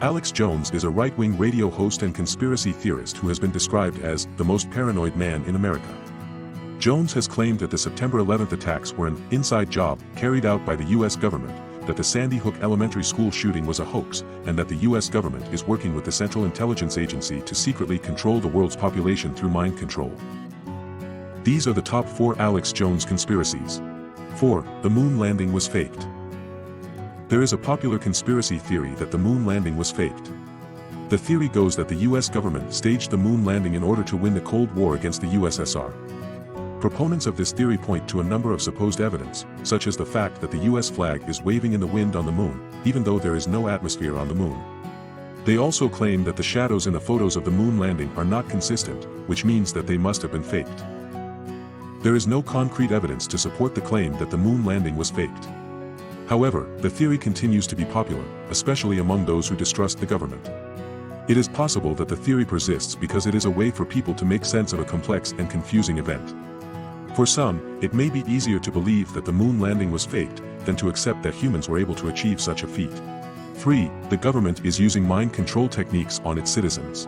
Alex Jones is a right-wing radio host and conspiracy theorist who has been described as the most paranoid man in America. Jones has claimed that the September 11th attacks were an inside job carried out by the U.S. government, that the Sandy Hook Elementary School shooting was a hoax, and that the U.S. government is working with the Central Intelligence Agency to secretly control the world's population through mind control. These are the top 4 Alex Jones conspiracies. 4. The moon landing was faked. There is a popular conspiracy theory that the moon landing was faked. The theory goes that the US government staged the moon landing in order to win the Cold War against the USSR. Proponents of this theory point to a number of supposed evidence, such as the fact that the US flag is waving in the wind on the moon, even though there is no atmosphere on the moon. They also claim that the shadows in the photos of the moon landing are not consistent, which means that they must have been faked. There is no concrete evidence to support the claim that the moon landing was faked. However, the theory continues to be popular, especially among those who distrust the government. It is possible that the theory persists because it is a way for people to make sense of a complex and confusing event. For some, it may be easier to believe that the moon landing was faked than to accept that humans were able to achieve such a feat. 3. The government is using mind control techniques on its citizens.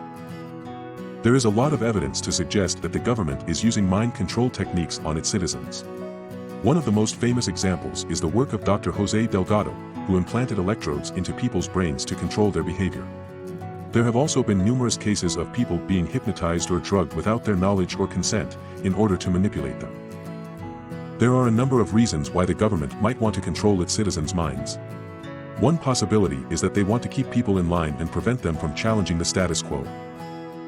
There is a lot of evidence to suggest that the government is using mind control techniques on its citizens. One of the most famous examples is the work of Dr. Jose Delgado, who implanted electrodes into people's brains to control their behavior. There have also been numerous cases of people being hypnotized or drugged without their knowledge or consent, in order to manipulate them. There are a number of reasons why the government might want to control its citizens' minds. One possibility is that they want to keep people in line and prevent them from challenging the status quo.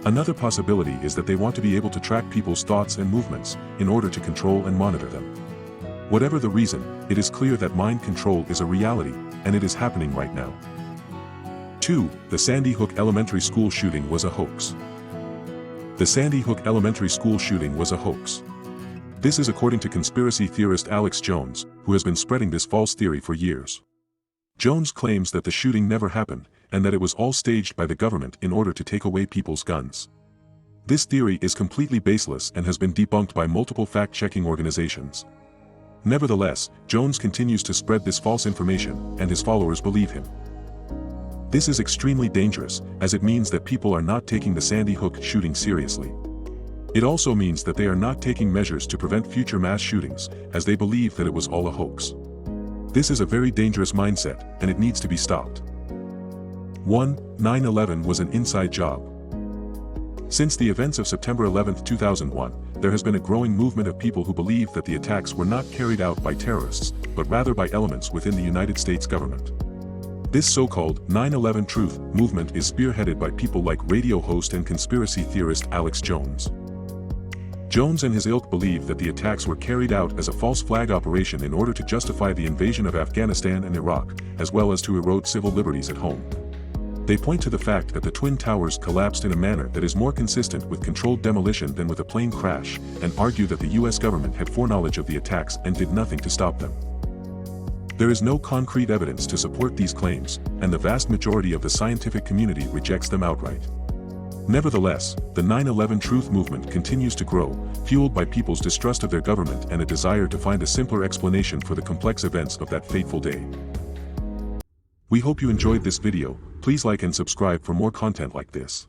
Another possibility is that they want to be able to track people's thoughts and movements, in order to control and monitor them. Whatever the reason, it is clear that mind control is a reality, and it is happening right now. 2. The Sandy Hook Elementary School shooting was a hoax. The Sandy Hook Elementary School shooting was a hoax. This is according to conspiracy theorist Alex Jones, who has been spreading this false theory for years. Jones claims that the shooting never happened, and that it was all staged by the government in order to take away people's guns. This theory is completely baseless and has been debunked by multiple fact-checking organizations. Nevertheless, Jones continues to spread this false information, and his followers believe him. This is extremely dangerous, as it means that people are not taking the Sandy Hook shooting seriously. It also means that they are not taking measures to prevent future mass shootings, as they believe that it was all a hoax. This is a very dangerous mindset, and it needs to be stopped. 1. 9/11 was an inside job. Since the events of September 11, 2001, there has been a growing movement of people who believe that the attacks were not carried out by terrorists, but rather by elements within the United States government. This so-called 9/11 truth movement is spearheaded by people like radio host and conspiracy theorist Alex Jones. Jones and his ilk believe that the attacks were carried out as a false flag operation in order to justify the invasion of Afghanistan and Iraq, as well as to erode civil liberties at home. They point to the fact that the Twin Towers collapsed in a manner that is more consistent with controlled demolition than with a plane crash, and argue that the US government had foreknowledge of the attacks and did nothing to stop them. There is no concrete evidence to support these claims, and the vast majority of the scientific community rejects them outright. Nevertheless, the 9/11 truth movement continues to grow, fueled by people's distrust of their government and a desire to find a simpler explanation for the complex events of that fateful day. We hope you enjoyed this video. Please like and subscribe for more content like this.